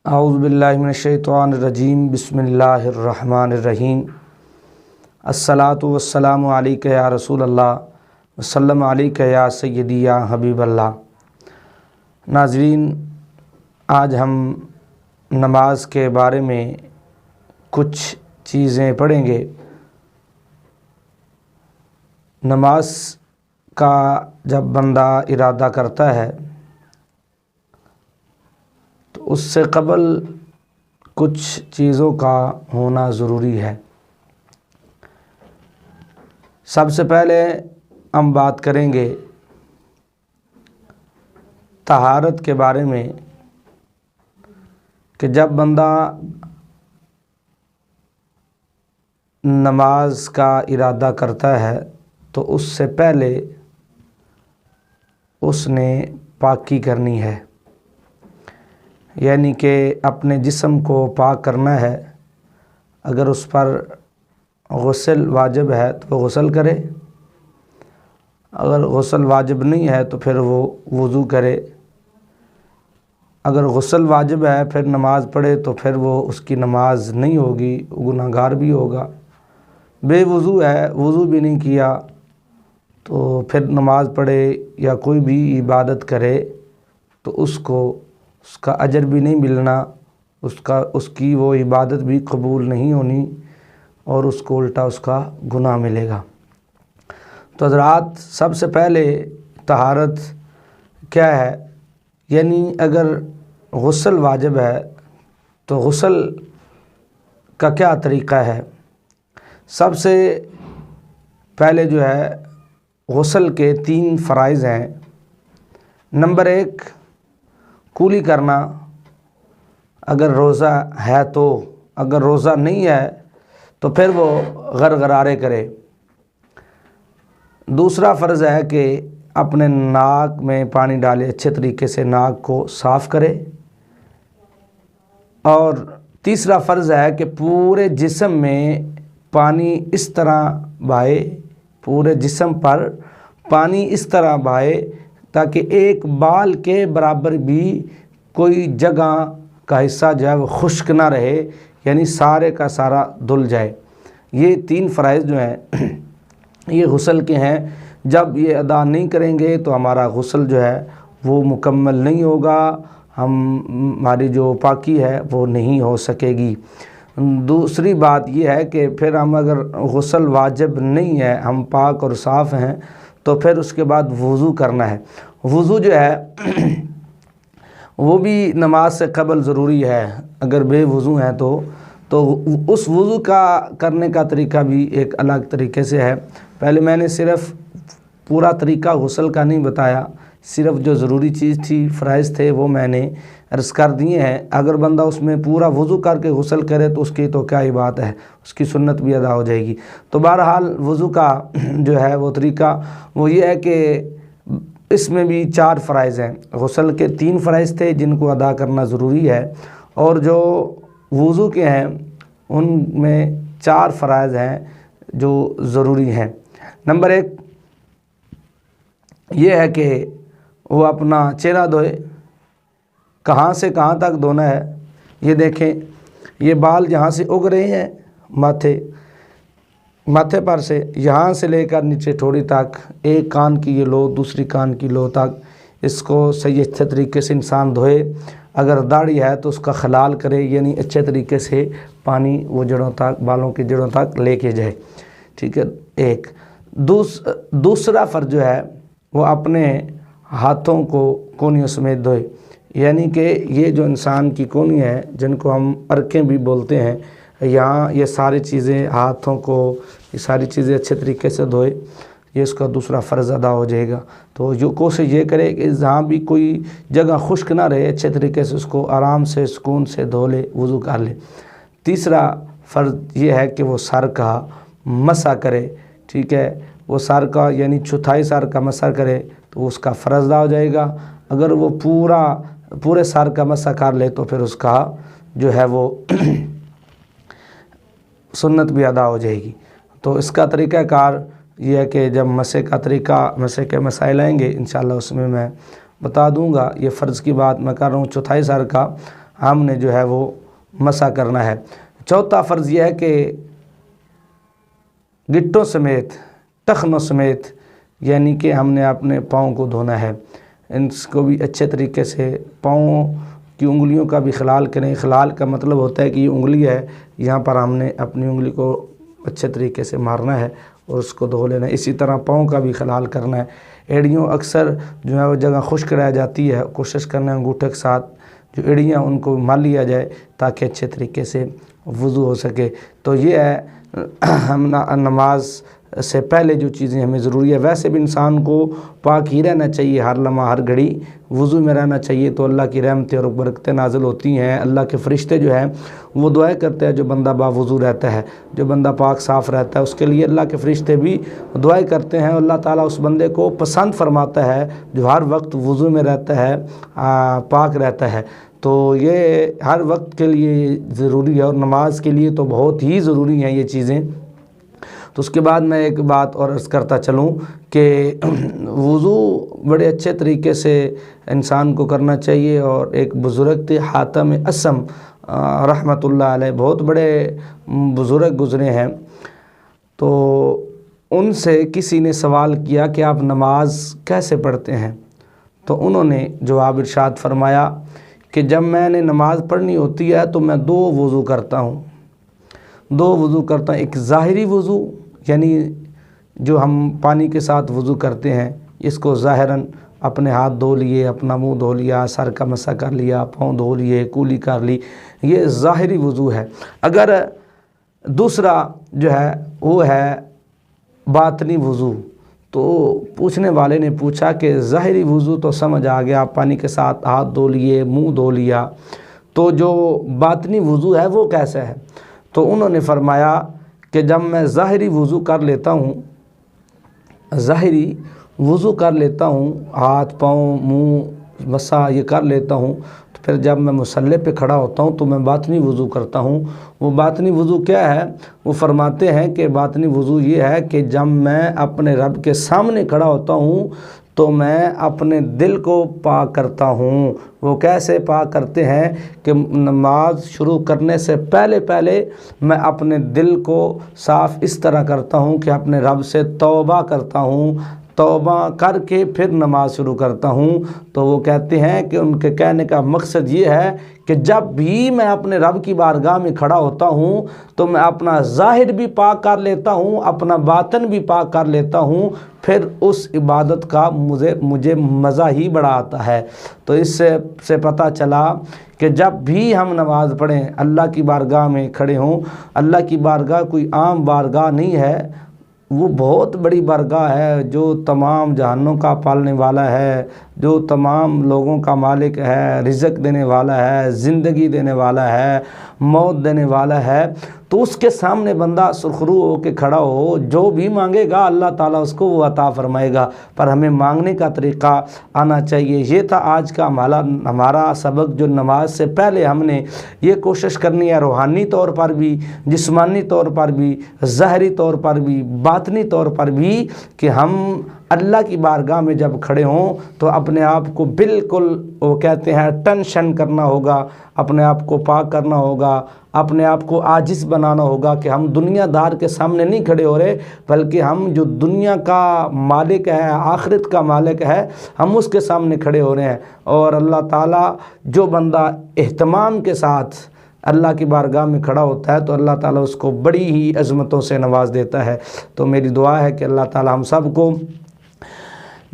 اعوذ باللہ من الشیطان الرجیم بسم اللہ الرحمن الرحیم الصلاۃ والسلام علیک یا رسول اللہ وسلم علیک یا سیدی یا حبیب اللہ۔ ناظرین، آج ہم نماز کے بارے میں کچھ چیزیں پڑھیں گے۔ نماز کا جب بندہ ارادہ کرتا ہے تو اس سے قبل کچھ چیزوں کا ہونا ضروری ہے۔ سب سے پہلے ہم بات کریں گے طہارت کے بارے میں کہ جب بندہ نماز کا ارادہ کرتا ہے تو اس سے پہلے اس نے پاکی کرنی ہے، یعنی کہ اپنے جسم کو پاک کرنا ہے۔ اگر اس پر غسل واجب ہے تو وہ غسل کرے، اگر غسل واجب نہیں ہے تو پھر وہ وضو کرے۔ اگر غسل واجب ہے پھر نماز پڑھے تو پھر وہ اس کی نماز نہیں ہوگی، گناہ گار بھی ہوگا۔ بے وضو ہے، وضو بھی نہیں کیا تو پھر نماز پڑھے یا کوئی بھی عبادت کرے تو اس کا اجر بھی نہیں ملنا، اس کی وہ عبادت بھی قبول نہیں ہونی اور اس کو الٹا اس کا گناہ ملے گا۔ تو حضرات، سب سے پہلے طہارت کیا ہے؟ یعنی اگر غسل واجب ہے تو غسل کا کیا طریقہ ہے؟ سب سے پہلے جو ہے غسل کے 3 فرائض ہیں۔ نمبر 1، کولی کرنا اگر روزہ ہے تو، اگر روزہ نہیں ہے تو پھر وہ غرغرارے کرے۔ دوسرا فرض ہے کہ اپنے ناک میں پانی ڈالے، اچھے طریقے سے ناک کو صاف کرے۔ اور تیسرا فرض ہے کہ پورے جسم میں پانی اس طرح بہائے، پورے جسم پر پانی اس طرح بہائے تاکہ ایک بال کے برابر بھی کوئی جگہ کا حصہ جو ہے وہ خشک نہ رہے، یعنی سارے کا سارا دھل جائے۔ یہ 3 فرائض جو ہیں یہ غسل کے ہیں۔ جب یہ ادا نہیں کریں گے تو ہمارا غسل جو ہے وہ مکمل نہیں ہوگا، ہماری جو پاکی ہے وہ نہیں ہو سکے گی۔ دوسری بات یہ ہے کہ پھر ہم اگر غسل واجب نہیں ہے، ہم پاک اور صاف ہیں، تو پھر اس کے بعد وضو کرنا ہے۔ وضو جو ہے وہ بھی نماز سے قبل ضروری ہے۔ اگر بے وضو ہیں تو اس وضو کا کرنے کا طریقہ بھی ایک الگ طریقے سے ہے۔ پہلے میں نے صرف پورا طریقہ غسل کا نہیں بتایا، صرف جو ضروری چیز تھی، فرائض تھے، وہ میں نے عرض کر دیے ہیں۔ اگر بندہ اس میں پورا وضو کر کے غسل کرے تو اس کی تو کیا ہی بات ہے، اس کی سنت بھی ادا ہو جائے گی۔ تو بہرحال وضو کا جو ہے وہ طریقہ وہ یہ ہے کہ اس میں بھی 4 فرائض ہیں۔ غسل کے 3 فرائض تھے جن کو ادا کرنا ضروری ہے، اور جو وضو کے ہیں ان میں 4 فرائض ہیں جو ضروری ہیں۔ نمبر 1 یہ ہے کہ وہ اپنا چہرہ دھوئے۔ کہاں سے کہاں تک دھونا ہے؟ یہ دیکھیں، یہ بال جہاں سے اگ رہے ہیں ماتھے پر سے، یہاں سے لے کر نیچے ٹھوڑی تک، ایک کان کی یہ لو دوسری کان کی لو تک، اس کو صحیح اچھے طریقے سے انسان دھوئے۔ اگر داڑھی ہے تو اس کا خلال کرے، یعنی اچھے طریقے سے پانی وہ جڑوں تک، بالوں کی جڑوں تک لے کے جائے، ٹھیک ہے۔ ایک دوسرا فرض جو ہے وہ اپنے ہاتھوں کو کونیوں سمیت دھوئے، یعنی کہ یہ جو انسان کی کونی ہے جن کو ہم عرقیں بھی بولتے ہیں، یہاں یہ ساری چیزیں، ہاتھوں کو یہ ساری چیزیں اچھے طریقے سے دھوئے، یہ اس کا دوسرا فرض ادا ہو جائے گا۔ تو جو کوشش یہ کرے کہ جہاں بھی کوئی جگہ خشک نہ رہے، اچھے طریقے سے اس کو آرام سے سکون سے دھو لے، وضو کر لے۔ تیسرا فرض یہ ہے کہ وہ سر کا مسح کرے، ٹھیک ہے۔ وہ سر کا یعنی چوتھائی سر کا مسح کرے تو اس کا فرض ادا ہو جائے گا۔ اگر وہ پورے سر کا مسح کر لے تو پھر اس کا جو ہے وہ سنت بھی ادا ہو جائے گی۔ تو اس کا طریقہ کار یہ ہے کہ جب مسح کا طریقہ، مسح کے مسائل آئیں گے انشاءاللہ اس میں بتا دوں گا۔ یہ فرض کی بات میں کر رہا ہوں، چوتھائی سر کا ہم نے جو ہے وہ مسح کرنا ہے۔ چوتھا فرض یہ ہے کہ گٹوں سمیت، ٹخنوں سمیت، یعنی کہ ہم نے اپنے پاؤں کو دھونا ہے، ان کو بھی اچھے طریقے سے، پاؤں کی انگلیوں کا بھی خلال کریں۔ خلال کا مطلب ہوتا ہے کہ یہ انگلی ہے، یہاں پر ہم نے اپنی انگلی کو اچھے طریقے سے مارنا ہے اور اس کو دھو لینا ہے۔ اسی طرح پاؤں کا بھی خلال کرنا ہے۔ ایڑیوں اکثر جو ہے وہ جگہ خشک رہ جاتی ہے، کوشش کرنا ہے انگوٹھے کے ساتھ جو ایڑیاں ان کو مال لیا جائے تاکہ اچھے طریقے سے وضو ہو سکے۔ تو یہ ہے ہم نماز سے پہلے جو چیزیں ہمیں ضروری ہے۔ ویسے بھی انسان کو پاک ہی رہنا چاہیے، ہر لمحہ ہر گھڑی وضو میں رہنا چاہیے، تو اللہ کی رحمتیں اور برکتیں نازل ہوتی ہیں۔ اللہ کے فرشتے جو ہیں وہ دعائیں کرتے ہیں جو بندہ باوضو رہتا ہے، جو بندہ پاک صاف رہتا ہے، اس کے لیے اللہ کے فرشتے بھی دعائیں کرتے ہیں۔ اللہ تعالیٰ اس بندے کو پسند فرماتا ہے جو ہر وقت وضو میں رہتا ہے، پاک رہتا ہے۔ تو یہ ہر وقت کے لیے ضروری ہے، اور نماز کے لیے تو بہت ہی ضروری ہیں یہ چیزیں۔ تو اس کے بعد میں ایک بات اور عرض کرتا چلوں کہ وضو بڑے اچھے طریقے سے انسان کو کرنا چاہیے۔ اور ایک بزرگ تھے حاتم اسم رحمۃ اللہ علیہ، بہت بڑے بزرگ گزرے ہیں، تو ان سے کسی نے سوال کیا کہ آپ نماز کیسے پڑھتے ہیں؟ تو انہوں نے جواب ارشاد فرمایا کہ جب میں نے نماز پڑھنی ہوتی ہے تو میں 2 وضو کرتا ہوں، 2 وضو کرتا ہوں۔ ایک ظاہری وضو، یعنی جو ہم پانی کے ساتھ وضو کرتے ہیں، اس کو ظاہراً اپنے ہاتھ دھو لیے، اپنا منہ دھو لیا، سر کا مسح کر لیا، پاؤں دھو لیے، کولی کر لی، یہ ظاہری وضو ہے۔ اگر دوسرا جو ہے وہ ہے باطنی وضو، تو پوچھنے والے نے پوچھا کہ ظاہری وضو تو سمجھ آ گیا، پانی کے ساتھ ہاتھ دھو لیے، منہ دھو لیا، تو جو باطنی وضو ہے وہ کیسا ہے؟ تو انہوں نے فرمایا کہ جب میں ظاہری وضو کر لیتا ہوں، ظاہری وضو کر لیتا ہوں، ہاتھ پاؤں منہ مسح یہ کر لیتا ہوں، تو پھر جب میں مصلی پہ کھڑا ہوتا ہوں تو میں باطنی وضو کرتا ہوں۔ وہ باطنی وضو کیا ہے؟ وہ فرماتے ہیں کہ باطنی وضو یہ ہے کہ جب میں اپنے رب کے سامنے کھڑا ہوتا ہوں تو میں اپنے دل کو پاک کرتا ہوں۔ وہ کیسے پاک کرتے ہیں کہ نماز شروع کرنے سے پہلے میں اپنے دل کو صاف اس طرح کرتا ہوں کہ اپنے رب سے توبہ کرتا ہوں، توبہ کر کے پھر نماز شروع کرتا ہوں۔ تو وہ کہتے ہیں کہ ان کے کہنے کا مقصد یہ ہے کہ جب بھی میں اپنے رب کی بارگاہ میں کھڑا ہوتا ہوں تو میں اپنا ظاہر بھی پاک کر لیتا ہوں، اپنا باطن بھی پاک کر لیتا ہوں، پھر اس عبادت کا مجھے مزہ ہی بڑا آتا ہے۔ تو اس سے پتہ چلا کہ جب بھی ہم نماز پڑھیں، اللہ کی بارگاہ میں کھڑے ہوں، اللہ کی بارگاہ کوئی عام بارگاہ نہیں ہے، وہ بہت بڑی بارگاہ ہے، جو تمام جہانوں کا پالنے والا ہے، جو تمام لوگوں کا مالک ہے، رزق دینے والا ہے، زندگی دینے والا ہے، موت دینے والا ہے۔ تو اس کے سامنے بندہ سرخرو ہو کے کھڑا ہو، جو بھی مانگے گا اللہ تعالیٰ اس کو وہ عطا فرمائے گا، پر ہمیں مانگنے کا طریقہ آنا چاہیے۔ یہ تھا آج کا ہمارا سبق، جو نماز سے پہلے ہم نے یہ کوشش کرنی ہے، روحانی طور پر بھی، جسمانی طور پر بھی، ظاہری طور پر بھی، باطنی طور پر بھی، کہ ہم اللہ کی بارگاہ میں جب کھڑے ہوں تو اپنے آپ کو بالکل وہ کہتے ہیں ٹینشن کرنا ہوگا، اپنے آپ کو پاک کرنا ہوگا، اپنے آپ کو عاجز بنانا ہوگا کہ ہم دنیا دار کے سامنے نہیں کھڑے ہو رہے، بلکہ ہم جو دنیا کا مالک ہے، آخرت کا مالک ہے، ہم اس کے سامنے کھڑے ہو رہے ہیں۔ اور اللہ تعالیٰ جو بندہ اہتمام کے ساتھ اللہ کی بارگاہ میں کھڑا ہوتا ہے تو اللہ تعالیٰ اس کو بڑی ہی عظمتوں سے نواز دیتا ہے۔ تو میری دعا ہے کہ اللہ تعالیٰ ہم سب کو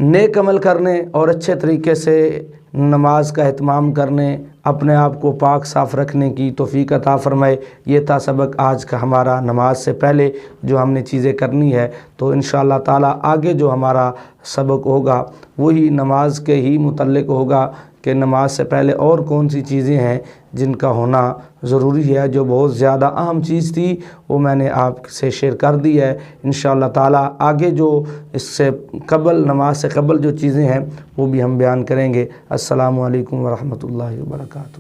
نیک عمل کرنے اور اچھے طریقے سے نماز کا اہتمام کرنے، اپنے آپ کو پاک صاف رکھنے کی توفیق عطا فرمائے۔ یہ تھا سبق آج کا ہمارا، نماز سے پہلے جو ہم نے چیزیں کرنی ہے۔ تو انشاءاللہ تعالیٰ آگے جو ہمارا سبق ہوگا وہی نماز کے ہی متعلق ہوگا کہ نماز سے پہلے اور کون سی چیزیں ہیں جن کا ہونا ضروری ہے۔ جو بہت زیادہ اہم چیز تھی وہ میں نے آپ سے شیئر کر دی ہے۔ انشاءاللہ تعالیٰ آگے جو اس سے قبل، نماز سے قبل جو چیزیں ہیں وہ بھی ہم بیان کریں گے۔ السلام علیکم ورحمۃ اللہ وبرکاتہ۔